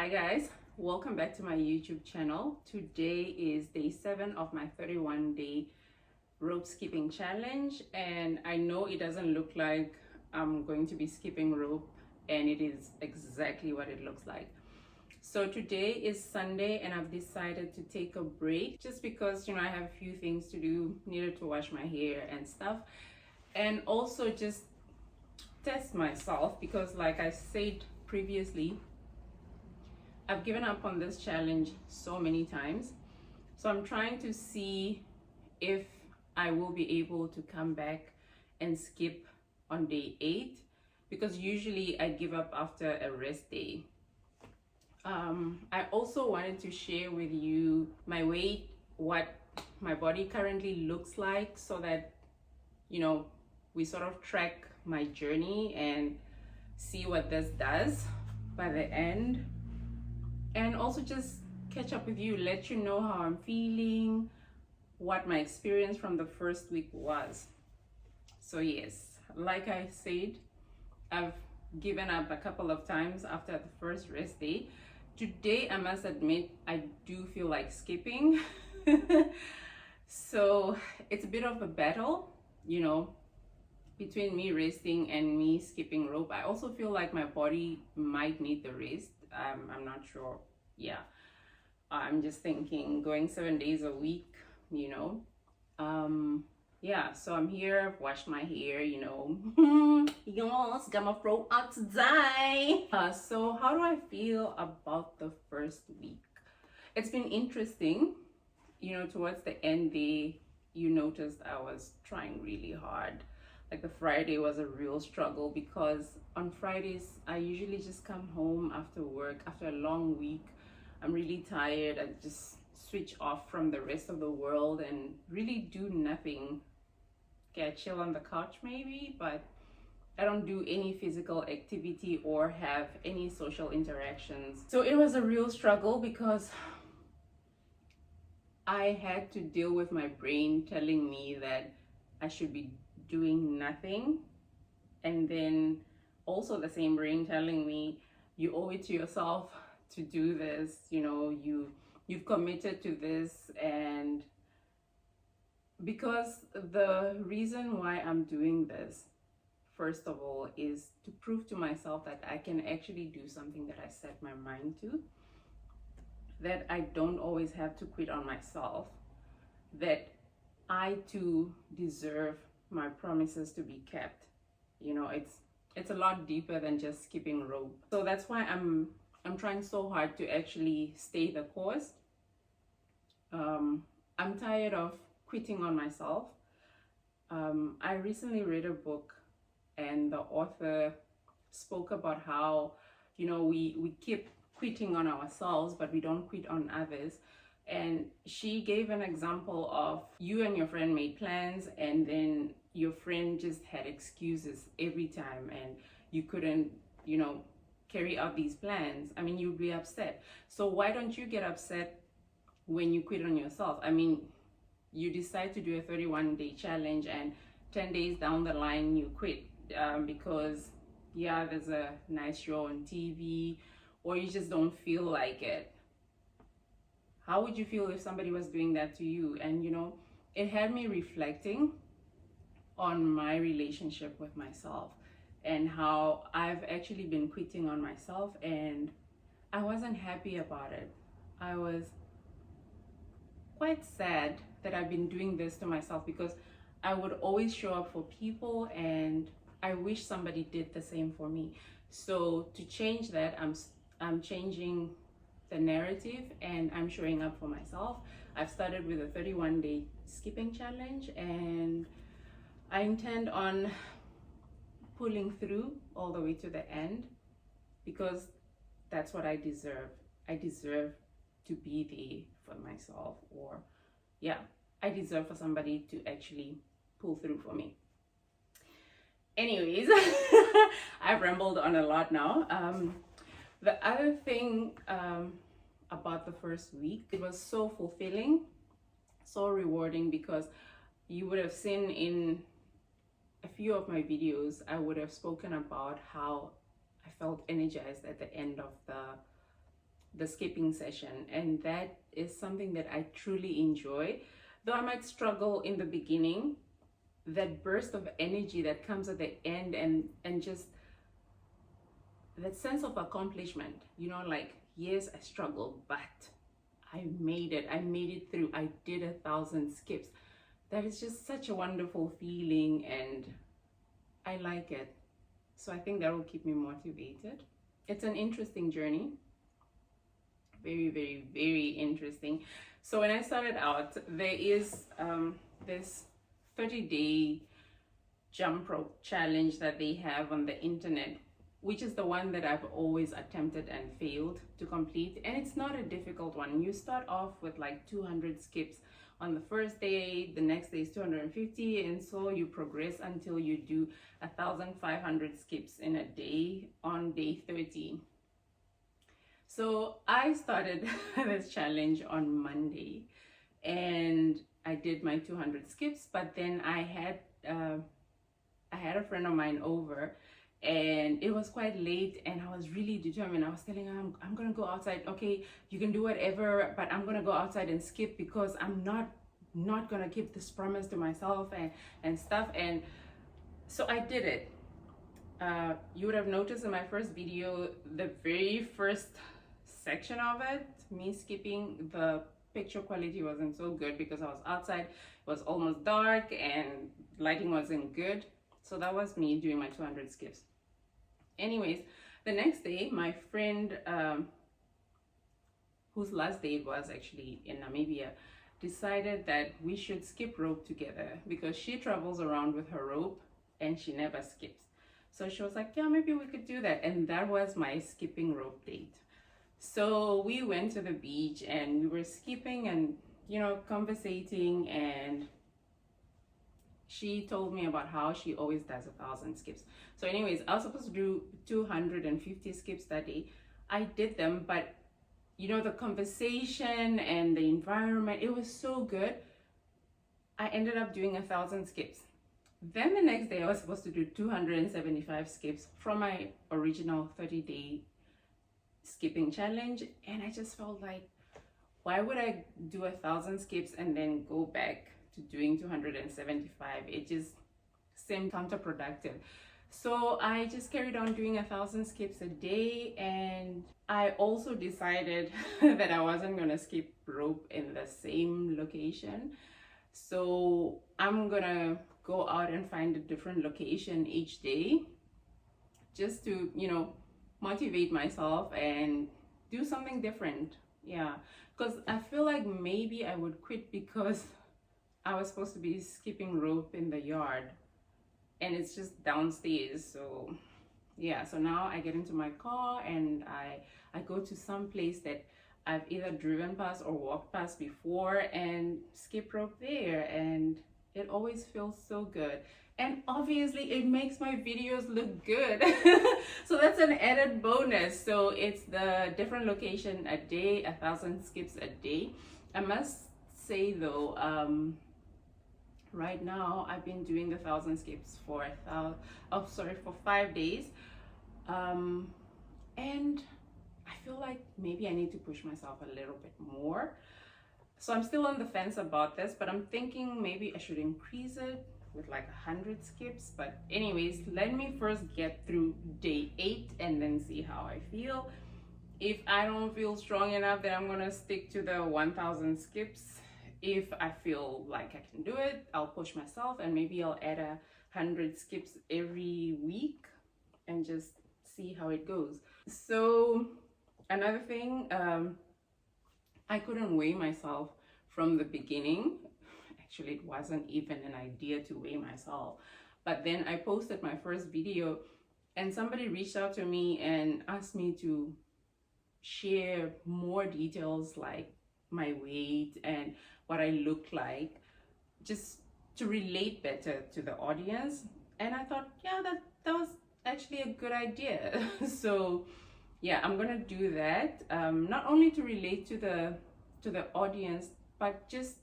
Hi guys, welcome back to my YouTube channel. Today is day 7 of my 31-day rope skipping challenge, and I know it doesn't look like I'm going to be skipping rope, and it is exactly what it looks like. So today is Sunday and I've decided to take a break just because I have a few things to do, needed to wash my hair and stuff, and also just test myself because, like I said previously, I've given up on this challenge so many times. So I'm trying to see if I will be able to come back and skip on day 8, because usually I give up after a rest day. I also wanted to share with you my weight, what my body currently looks like, so that we sort of track my journey and see what this does by the end, and also just catch up with you, let you know how I'm feeling, what my experience from the first week was. So yes, like I said, I've given up a couple of times after the first rest day. Today, I must admit, I do feel like skipping. So it's a bit of a battle, between me resting and me skipping rope. I also feel like my body might need the rest. I'm not sure. Yeah, I'm just thinking going 7 days a week, yeah, so I'm here, I've washed my hair, yes, got my fro out today. So how do I feel about the first week? It's been interesting. Towards the end there, you noticed I was trying really hard. Like the Friday was a real struggle, because on Fridays I usually just come home after work, after a long week. I'm really tired. I just switch off from the rest of the world and really do nothing. Okay, I chill on the couch maybe, but I don't do any physical activity or have any social interactions. So it was a real struggle, because I had to deal with my brain telling me that I should be doing nothing, and then also the same brain telling me you owe it to yourself to do this. You've committed to this. And because the reason why I'm doing this, first of all, is to prove to myself that I can actually do something that I set my mind to, that I don't always have to quit on myself, that I too deserve my promises to be kept. It's a lot deeper than just skipping rope. So that's why I'm trying so hard to actually stay the course. I'm tired of quitting on myself. I recently read a book, and the author spoke about how we keep quitting on ourselves, but we don't quit on others. And she gave an example of you and your friend made plans, and then your friend just had excuses every time, and you couldn't carry out these plans. I mean, you'd be upset. So why don't you get upset when you quit on yourself? I mean, you decide to do a 31-day challenge, and 10 days down the line you quit because there's a nice show on TV, or you just don't feel like it. How would you feel if somebody was doing that to you? And it had me reflecting on my relationship with myself, and how I've actually been quitting on myself, and I wasn't happy about it. I was quite sad that I've been doing this to myself, because I would always show up for people, and I wish somebody did the same for me. So to change that, I'm changing the narrative, and I'm showing up for myself. I've started with a 31-day skipping challenge, and I intend on pulling through all the way to the end, because that's what I deserve. I deserve to be there for myself, or I deserve for somebody to actually pull through for me. Anyways, I've rambled on a lot now. The other thing about the first week, it was so fulfilling, so rewarding, because you would have seen in a few of my videos, I would have spoken about how I felt energized at the end of the the skipping session, and that is something that I truly enjoy. Though I might struggle in the beginning, that burst of energy that comes at the end, and just that sense of accomplishment, you know, like, yes, I struggled, but I made it through. I did 1,000 skips. That is just such a wonderful feeling, and I like it. So I think that will keep me motivated. It's an interesting journey. Very, very, very interesting. So when I started out, there is this 30-day jump rope challenge that they have on the internet, which is the one that I've always attempted and failed to complete. And it's not a difficult one. You start off with like 200 skips on the first day, the next day is 250, and so you progress until you do 1,500 skips in a day on day 30. So I started this challenge on Monday, and I did my 200 skips, but then I had a friend of mine over, and it was quite late, and I was really determined. I was telling her, I'm gonna go outside. Okay, you can do whatever, but I'm gonna go outside and skip, because I'm not gonna keep this promise to myself and stuff. And so I did it. You would have noticed in my first video, the very first section of it, me skipping, the picture quality wasn't so good because I was outside. It was almost dark and lighting wasn't good. So that was me doing my 200 skips. Anyways, the next day, my friend, whose last day it was actually in Namibia, decided that we should skip rope together, because she travels around with her rope and she never skips. So she was like, yeah, maybe we could do that. And that was my skipping rope date. So we went to the beach and we were skipping and, you know, conversating, and she told me about how she always does 1,000 skips. So anyways, I was supposed to do 250 skips that day. I did them, but you know, the conversation and the environment, it was so good. I ended up doing 1,000 skips. Then the next day I was supposed to do 275 skips from my original 30-day skipping challenge, and I just felt like, why would I do 1,000 skips and then go back to doing 275? It just seemed counterproductive. So I just carried on doing 1,000 skips a day, and I also decided that I wasn't gonna skip rope in the same location. So I'm gonna go out and find a different location each day, just to, you know, motivate myself and do something different. Yeah, because I feel like maybe I would quit because I was supposed to be skipping rope in the yard and it's just downstairs. So yeah, so now I get into my car and I go to some place that I've either driven past or walked past before and skip rope there, and it always feels so good. And obviously it makes my videos look good. So that's an added bonus. So it's the different location a day, 1,000 skips a day. I must say though, right now I've been doing the 1,000 skips for 5 days, and I feel like maybe I need to push myself a little bit more. So I'm still on the fence about this, but I'm thinking maybe I should increase it with like 100 skips. But anyways, let me first get through day 8 and then see how I feel. If I don't feel strong enough, then I'm gonna stick to the 1,000 skips. If I feel like I can do it, I'll push myself and maybe I'll add 100 skips every week and just see how it goes. So another thing, I couldn't weigh myself from the beginning. Actually, it wasn't even an idea to weigh myself. But then I posted my first video and somebody reached out to me and asked me to share more details, like my weight and what I look like, just to relate better to the audience. And I thought, yeah, that was actually a good idea. So yeah, I'm gonna do that, not only to relate to the audience, but just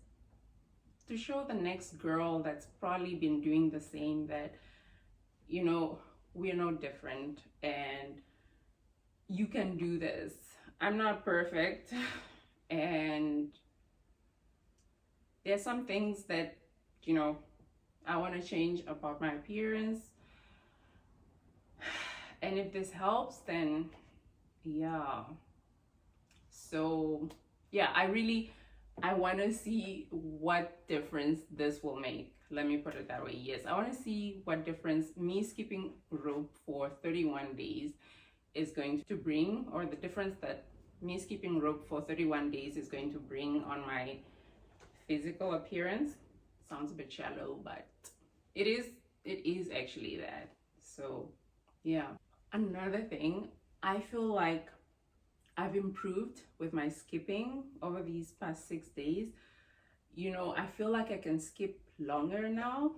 to show the next girl that's probably been doing the same that, you know, we're no different and you can do this. I'm not perfect, and there's some things that, you know, I want to change about my appearance. And if this helps, then yeah. So yeah, I want to see what difference this will make. Let me put it that way. Yes, I want to see what difference me skipping rope for 31 days is going to bring, or the difference that me skipping rope for 31 days is going to bring on my physical appearance. Sounds a bit shallow, but it is actually that. So yeah. Another thing, I feel like I've improved with my skipping over these past 6 days. You know, I feel like I can skip longer now,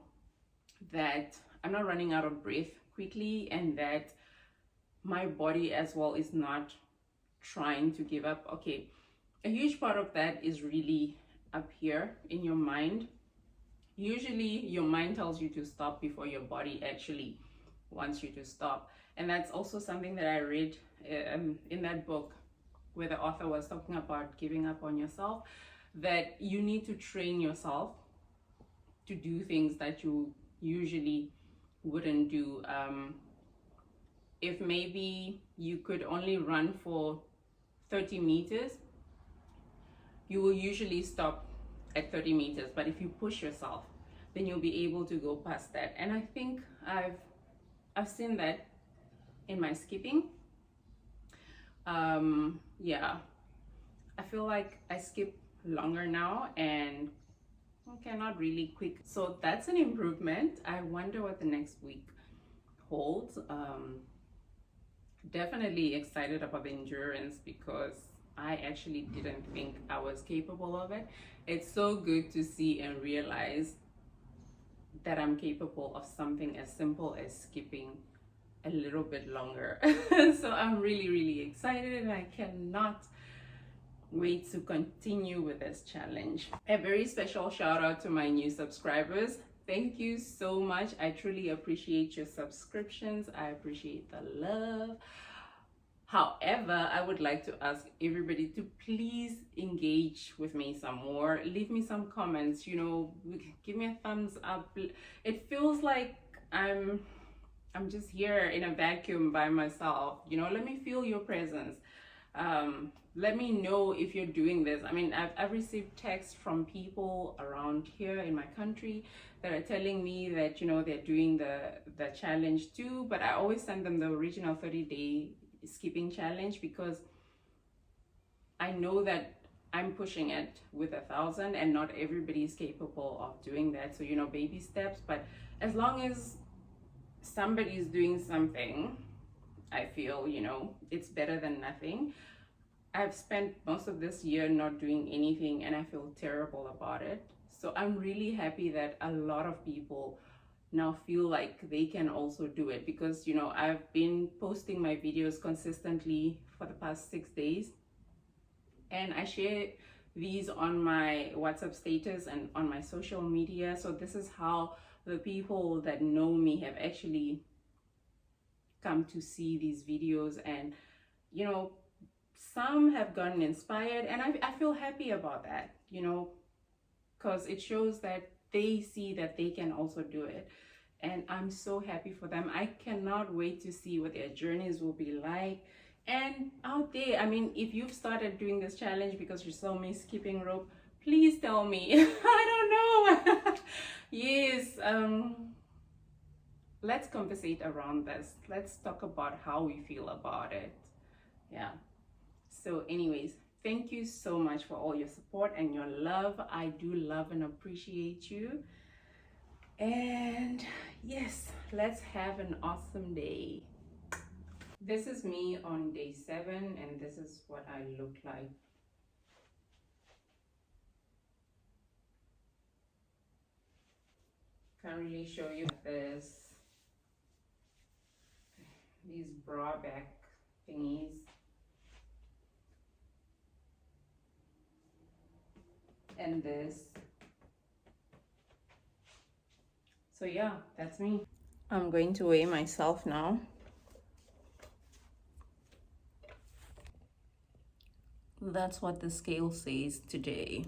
that I'm not running out of breath quickly, and that my body as well is not trying to give up. Okay, a huge part of that is really up here in your mind. Usually your mind tells you to stop before your body actually wants you to stop. And that's also something that I read in that book, where the author was talking about giving up on yourself, that you need to train yourself to do things that you usually wouldn't do. If maybe you could only run for 30 meters, you will usually stop at 30 meters. But if you push yourself, then you'll be able to go past that. And I think I've seen that in my skipping. Yeah, I feel like I skip longer now, and okay, not really quick. So that's an improvement. I wonder what the next week holds. Definitely excited about the endurance, because I actually didn't think I was capable of it. It's so good to see and realize that I'm capable of something as simple as skipping a little bit longer. So I'm really excited, and I cannot wait to continue with this challenge. A very special shout out to my new subscribers. Thank you so much. I truly appreciate your subscriptions. I appreciate the love. However, I would like to ask everybody to please engage with me some more. Leave me some comments, you know, give me a thumbs up. It feels like I'm just here in a vacuum by myself. You know, let me feel your presence. Let me know if you're doing this. I mean, I've received texts from people around here in my country that are telling me that, you know, they're doing the challenge too, but I always send them the original 30-day skipping challenge, because I know that I'm pushing it with 1,000, and not everybody is capable of doing that. So, you know, baby steps, but as long as somebody is doing something, I feel, you know, it's better than nothing. I've spent most of this year not doing anything, and I feel terrible about it. So I'm really happy that a lot of people now feel like they can also do it, because, you know, I've been posting my videos consistently for the past 6 days, and I share these on my WhatsApp status and on my social media. So this is how the people that know me have actually come to see these videos, and, you know, some have gotten inspired, and I feel happy about that, you know, because it shows that they see that they can also do it, and I'm so happy for them. I cannot wait to see what their journeys will be like. And out there, I mean, if you've started doing this challenge because you saw me skipping rope, please tell me. I don't know. Yes, let's conversate around this. Let's talk about how we feel about it. Yeah. So anyways, thank you so much for all your support and your love. I do love and appreciate you. And yes, let's have an awesome day. This is me on day 7, and this is what I look like. Can't really show you these bra back thingies. And this. So yeah, that's me. I'm going to weigh myself now. That's what the scale says today.